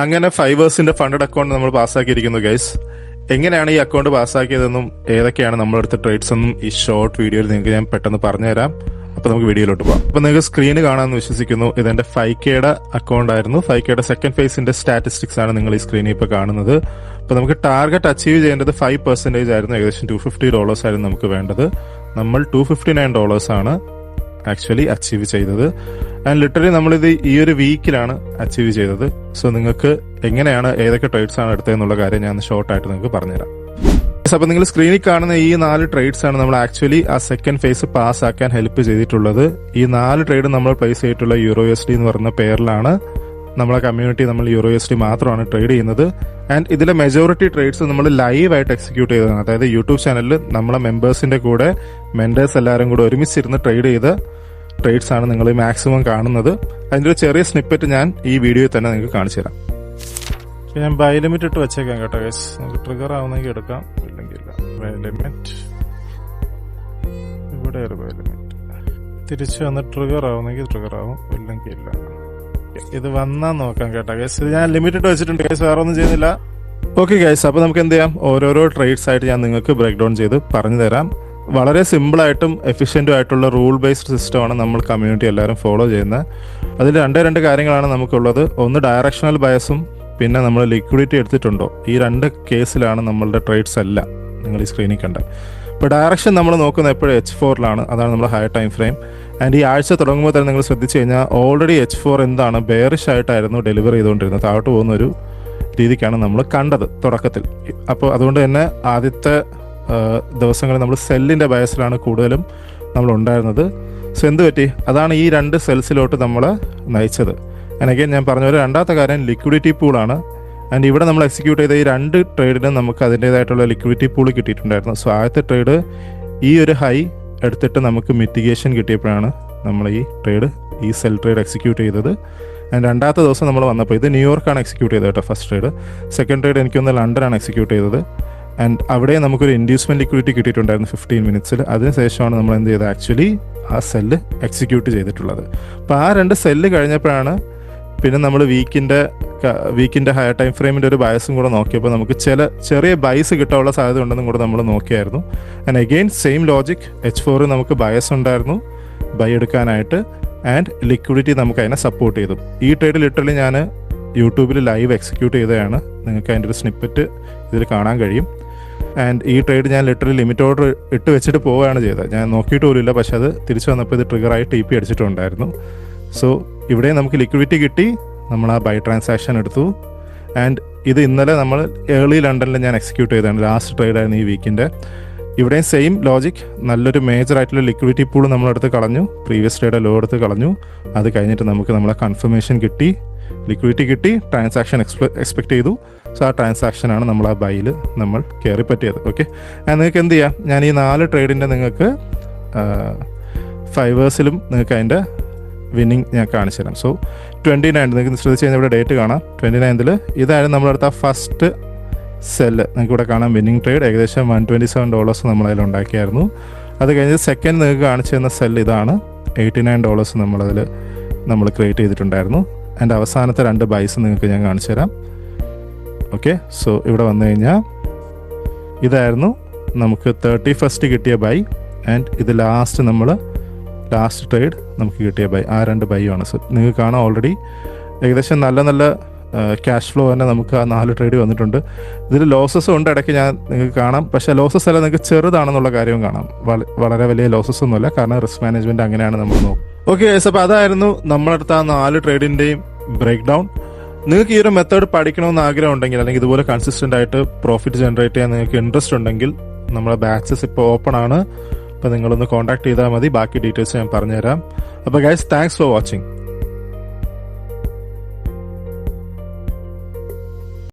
അങ്ങനെ ഫൈവേഴ്സിന്റെ funded account നമ്മൾ പാസ്സാക്കിയിരിക്കുന്നു guys. എങ്ങനെയാണ് ഈ അക്കൗണ്ട് പാസ്സാക്കിയതെന്നും ഏതൊക്കെയാണ് നമ്മളെടുത്ത ട്രേഡ്സ് എന്നും ഈ ഷോർട്ട് വീഡിയോയിൽ നിങ്ങൾക്ക് ഞാൻ പെട്ടെന്ന് പറഞ്ഞുതരാം. അപ്പൊ നമുക്ക് വീഡിയോയിലോട്ട് പോകാം. അപ്പൊ നിങ്ങൾക്ക് സ്ക്രീന് കാണാമെന്ന് വിശ്വസിക്കുന്നു. ഇതെന്റെ 5Kയുടെ അക്കൗണ്ട് ആയിരുന്നു. 5Kയുടെ സെക്കൻഡ് ഫേസിന്റെ സ്റ്റാറ്റിസ്റ്റിക്സ് ആണ് നിങ്ങൾ ഈ സ്ക്രീനിൽ ഇപ്പൊ കാണുന്നത്. അപ്പൊ നമുക്ക് ടാർഗറ്റ് അച്ചീവ് ചെയ്യേണ്ടത് 5% ആയിരുന്നു. ഏകദേശം $250 ആയിരുന്നു നമുക്ക് വേണ്ടത്. നമ്മൾ $259 ആണ് ആക്ച്വലി അച്ചീവ് ചെയ്തത്. ആൻഡ് ലിറ്ററലി നമ്മളിത് ഈ ഒരു വീക്കിലാണ് അച്ചീവ് ചെയ്തത്. സോ നിങ്ങൾക്ക് എങ്ങനെയാണ് ഏതൊക്കെ ട്രേഡ്സ് ആണ് എടുത്തതെന്നുള്ള കാര്യം ഞാൻ ഷോർട്ടായിട്ട് നിങ്ങൾക്ക് പറഞ്ഞുതരാം. അപ്പൊ നിങ്ങൾ സ്ക്രീനിൽ കാണുന്ന ഈ 4 ട്രേഡ്സ് ആണ് നമ്മൾ ആക്ച്വലി ആ സെക്കൻഡ് ഫേസ് പാസ് ആക്കാൻ ഹെൽപ്പ് ചെയ്തിട്ടുള്ളത്. ഈ 4 ട്രേഡ് നമ്മൾ പ്ലേസ് ചെയ്തിട്ടുള്ള EURUSD എന്ന് പറയുന്ന പേരിലാണ്. നമ്മളെ കമ്മ്യൂണിറ്റി നമ്മൾ EURUSD മാത്രമാണ് ട്രേഡ് ചെയ്യുന്നത്. ആൻഡ് ഇതിലെ മെജോറിറ്റി ട്രേഡ്സ് നമ്മൾ ലൈവ് ആയിട്ട് എക്സിക്യൂട്ട് ചെയ്തതാണ്. അതായത് യൂട്യൂബ് ചാനലിൽ നമ്മളെ മെമ്പേഴ്സിന്റെ കൂടെ മെന്റേഴ്സ് എല്ലാവരും കൂടെ ഒരുമിച്ചിരുന്ന് ട്രേഡ് ചെയ്ത ട്രേഡ്സ് ആണ് നിങ്ങൾ മാക്സിമം കാണുന്നത്. അതിന്റെ ഒരു ചെറിയ സ്നിപ്പറ്റ് ഞാൻ ഈ വീഡിയോയിൽ തന്നെ നിങ്ങൾക്ക് കാണിച്ചു തരാം. ഞാൻ ബൈ ലിമിറ്റ് ഇട്ട് വെച്ചേക്കാം കേട്ടോ ഗൈസ്. നമുക്ക് ട്രിഗർ ആവുന്നെങ്കിൽ എടുക്കാം, ഇല്ലെങ്കിൽ ബൈ ലിമിറ്റ്. ഇവിടെ ഒരു ബൈ ലിമിറ്റ് തിരിച്ച് വന്ന് ട്രിഗർ ആവുന്നെങ്കിൽ ട്രിഗർ ആവും, ഇല്ലെങ്കിൽ ഇല്ല. ഇത് വന്നാൽ നോക്കാം കേട്ടോ ഗൈസ്. ഇത് ഞാൻ ലിമിറ്റ് ഇട്ട് വെച്ചിട്ടുണ്ട് ഗൈസ്, വേറെ ഒന്നും ചെയ്യുന്നില്ല. ഓക്കെ ഗൈസ്, അപ്പൊ നമുക്ക് എന്ത് ചെയ്യാം, ഓരോരോ ട്രേഡ്സ് ആയിട്ട് ഞാൻ നിങ്ങൾക്ക് ബ്രേക്ക് ഡൗൺ ചെയ്ത് പറഞ്ഞു തരാം. വളരെ സിമ്പിളായിട്ടും എഫിഷ്യൻറ്റും ആയിട്ടുള്ള റൂൾ ബേസ്ഡ് സിസ്റ്റമാണ് നമ്മൾ കമ്മ്യൂണിറ്റി എല്ലാവരും ഫോളോ ചെയ്യുന്നത്. അതിൽ രണ്ട് കാര്യങ്ങളാണ് നമുക്കുള്ളത്. ഒന്ന് ഡയറക്ഷണൽ ബയസും പിന്നെ നമ്മൾ ലിക്വിഡിറ്റി എടുത്തിട്ടുണ്ടോ, ഈ 2 കേസിലാണ് നമ്മളുടെ ട്രേഡ്സ് എല്ലാം നിങ്ങൾ ഈ സ്ക്രീനിൽ കണ്ടത്. ഇപ്പോൾ ഡയറക്ഷൻ നമ്മൾ നോക്കുന്നത് എപ്പോഴും H4ലാണ്, അതാണ് നമ്മുടെ ഹയർ ടൈം ഫ്രെയിം. ആൻഡ് ഈ ആഴ്ച തുടങ്ങുമ്പോൾ തന്നെ നിങ്ങൾ ശ്രദ്ധിച്ചു കഴിഞ്ഞാൽ ഓൾറെഡി H4 എന്താണ് ബെയറിഷ് ആയിട്ടായിരുന്നു ഡെലിവർ ചെയ്തുകൊണ്ടിരുന്നത്. താഴോട്ട് പോകുന്ന ഒരു രീതിക്കാണ് നമ്മൾ കണ്ടത് തുടക്കത്തിൽ. അപ്പോൾ അതുകൊണ്ട് തന്നെ ആദ്യത്തെ ദിവസങ്ങളിൽ നമ്മൾ സെല്ലിൻ്റെ ബയസിലാണ് കൂടുതലും നമ്മൾ ഉണ്ടായിരുന്നത്. സോ എന്ത് പറ്റി, അതാണ് ഈ 2 സെൽസിലോട്ട് നമ്മൾ നയിച്ചത്. എനിക്ക് ഞാൻ പറഞ്ഞ പോലെ രണ്ടാമത്തെ കാര്യം ലിക്വിഡിറ്റി പൂളാണ്. ആൻഡ് ഇവിടെ നമ്മൾ എക്സിക്യൂട്ട് ചെയ്ത ഈ 2 ട്രേഡിനും നമുക്ക് അതിൻ്റേതായിട്ടുള്ള ലിക്വിഡിറ്റി പൂൾ കിട്ടിയിട്ടുണ്ടായിരുന്നു. സോ ആദ്യത്തെ ട്രേഡ് ഈ ഒരു ഹൈ എടുത്തിട്ട് നമുക്ക് മിറ്റിഗേഷൻ കിട്ടിയപ്പോഴാണ് നമ്മൾ ഈ സെൽ ട്രേഡ് എക്സിക്യൂട്ട് ചെയ്തത്. ആൻഡ് രണ്ടാമത്തെ ദിവസം നമ്മൾ വന്നപ്പോൾ ഇത് ന്യൂയോർക്കാണ് എക്സിക്യൂട്ട് ചെയ്തത് കേട്ടോ ഫസ്റ്റ് ട്രേഡ്. സെക്കൻഡ് ട്രേഡ് എനിക്കൊന്ന് ലണ്ടനാണ് എക്സിക്യൂട്ട് ചെയ്തത്. ആൻഡ് അവിടെ നമുക്കൊരു ഇൻഡ്യൂസ്മെന്റ് ലിക്വിഡിറ്റി കിട്ടിയിട്ടുണ്ടായിരുന്നു 15 മിനിറ്റ്സിൽ. അതിനുശേഷമാണ് നമ്മൾ എന്ത് ചെയ്തത്, ആക്ച്വലി ആ സെല്ല് എക്സിക്യൂട്ട് ചെയ്തിട്ടുള്ളത്. അപ്പോൾ ആ 2 സെല്ല് കഴിഞ്ഞപ്പോഴാണ് പിന്നെ നമ്മൾ വീക്കിൻ്റെ ഹയർ ടൈം ഫ്രെയിമിൻ്റെ ഒരു ബയസും കൂടെ നോക്കിയപ്പോൾ നമുക്ക് ചെറിയ ബൈസ് കിട്ടാനുള്ള സാധ്യത ഉണ്ടെന്നും കൂടെ നമ്മൾ നോക്കിയായിരുന്നു. And again same logic, H4 നമുക്ക് ബയസ് ഉണ്ടായിരുന്നു ബൈ എടുക്കാനായിട്ട്. ആൻഡ് ലിക്വിഡിറ്റി നമുക്ക് അതിനെ സപ്പോർട്ട് ചെയ്തു. ഈ ട്രേഡ് ലിറ്ററലി ഞാൻ യൂട്യൂബിൽ ലൈവ് എക്സിക്യൂട്ട് ചെയ്തതാണ്. നിങ്ങൾക്ക് അതിൻ്റെ ഒരു സ്നിപ്പറ്റ് ഇതിൽ കാണാൻ കഴിയും. ആൻഡ് ഈ ട്രേഡ് ഞാൻ ലിറ്ററലി ലിമിറ്റ് ഓർഡർ ഇട്ട് വെച്ചിട്ട് പോവുകയാണ് ചെയ്തത്. ഞാൻ നോക്കിയിട്ട് പോലുമില്ല, പക്ഷെ അത് തിരിച്ചു വന്നപ്പോൾ ഇത് ട്രിഗറായി TP അടിച്ചിട്ടുണ്ടായിരുന്നു. സോ ഇവിടെ നമുക്ക് ലിക്വിഡിറ്റി കിട്ടി, നമ്മൾ ആ ബൈ ട്രാൻസാക്ഷൻ എടുത്തു. ആൻഡ് ഇത് ഇന്നലെ നമ്മൾ ഏർലി ലണ്ടനിൽ ഞാൻ എക്സിക്യൂട്ട് ചെയ്തതാണ്. ലാസ്റ്റ് ട്രേഡായിരുന്നു ഈ വീക്കിൻ്റെ. ഇവിടെയും സെയിം ലോജിക്, നല്ലൊരു മേജർ ആയിട്ടുള്ള ലിക്വിഡിറ്റി പൂൾ നമ്മളെടുത്ത് കളഞ്ഞു, പ്രീവിയസ് ട്രേഡ് ലോ എടുത്ത് കളഞ്ഞു. അത് കഴിഞ്ഞിട്ട് നമുക്ക് നമ്മളെ കൺഫർമേഷൻ കിട്ടി, ലിക്വിഡിറ്റി കിട്ടി, ട്രാൻസാക്ഷൻ എക്സ്പെക്ട് ചെയ്തു. സോ ആ ട്രാൻസാക്ഷനാണ് നമ്മൾ ആ ബൈയിൽ നമ്മൾ കയറി പറ്റിയത്. ഓക്കെ, നിങ്ങൾക്ക് എന്ത് ചെയ്യാം, ഞാൻ ഈ 4 ട്രേഡിൻ്റെ നിങ്ങൾക്ക് ഫൈവേഴ്സിലും നിങ്ങൾക്ക് അതിൻ്റെ വിന്നിങ് ഞാൻ കാണിച്ചു തരാം. സോ 29 നിങ്ങൾക്ക് ശ്രദ്ധിച്ച് കഴിഞ്ഞാൽ ഇവിടെ ഡേറ്റ് കാണാം. 29 ഇതായിരുന്നു നമ്മളെടുത്ത ഫസ്റ്റ് സെല്ല്. നിങ്ങൾക്ക് ഇവിടെ കാണാം വിന്നിങ് ട്രേഡ്. ഏകദേശം $127 നമ്മളതിൽ ഉണ്ടാക്കിയായിരുന്നു. അത് കഴിഞ്ഞ് സെക്കൻഡ് നിങ്ങൾക്ക് കാണിച്ചു തന്ന സെല്ല് ഇതാണ്. $89 നമ്മൾ ക്രിയേറ്റ് ചെയ്തിട്ടുണ്ടായിരുന്നു. ആൻഡ് അവസാനത്തെ 2 ബൈസ് നിങ്ങൾക്ക് ഞാൻ കാണിച്ചു തരാം. ഓക്കെ, സോ ഇവിടെ വന്നു കഴിഞ്ഞാൽ ഇതായിരുന്നു നമുക്ക് 31st കിട്ടിയ ബൈ. ആൻഡ് ഇത് ലാസ്റ്റ് ട്രേഡ് നമുക്ക് കിട്ടിയ ബൈ. ആ 2 ബൈ ആണ്. സോ നിങ്ങൾക്ക് കാണാം ഓൾറെഡി ഏകദേശം നല്ല ക്യാഷ് ഫ്ലോ തന്നെ നമുക്ക് ആ 4 ട്രേഡ് വന്നിട്ടുണ്ട്. ഇതിൽ ലോസസ് ഉണ്ട് ഇടയ്ക്ക്, നിങ്ങൾക്ക് കാണാം. പക്ഷേ ലോസസ് എല്ലാം നിങ്ങൾക്ക് ചെറുതാണെന്നുള്ള കാര്യവും കാണാം. വളരെ വലിയ ലോസസ് ഒന്നുമല്ല, കാരണം റിസ്ക് മാനേജ്മെന്റ് അങ്ങനെയാണ് നമ്മൾ നോക്കും. ഓക്കെ, അപ്പോൾ അതായിരുന്നു നമ്മളെടുത്ത ആ 4 ട്രേഡിന്റെയും ബ്രേക്ക് ഡൗൺ. നിങ്ങൾക്ക് ഈ ഒരു മെത്തേഡ് പഠിക്കണമെന്ന് ആഗ്രഹം ഉണ്ടെങ്കിൽ, അല്ലെങ്കിൽ ഇതുപോലെ കൺസിസ്റ്റന്റ് ആയിട്ട് പ്രോഫിറ്റ് ജനറേറ്റ് ചെയ്യാൻ നിങ്ങൾക്ക് ഇൻട്രസ്റ്റ് ഉണ്ടെങ്കിൽ നമ്മുടെ ബാച്ചസ് ഇപ്പോൾ ഓപ്പൺ ആണ്. അപ്പോൾ നിങ്ങളൊന്ന് കോൺടാക്ട് ചെയ്താൽ മതി. ബാക്കി ഡീറ്റെയിൽസ് ഞാൻ പറഞ്ഞുതരാം. അപ്പോൾ ഗൈസ്, താങ്ക്സ് ഫോർ വാച്ചിങ്.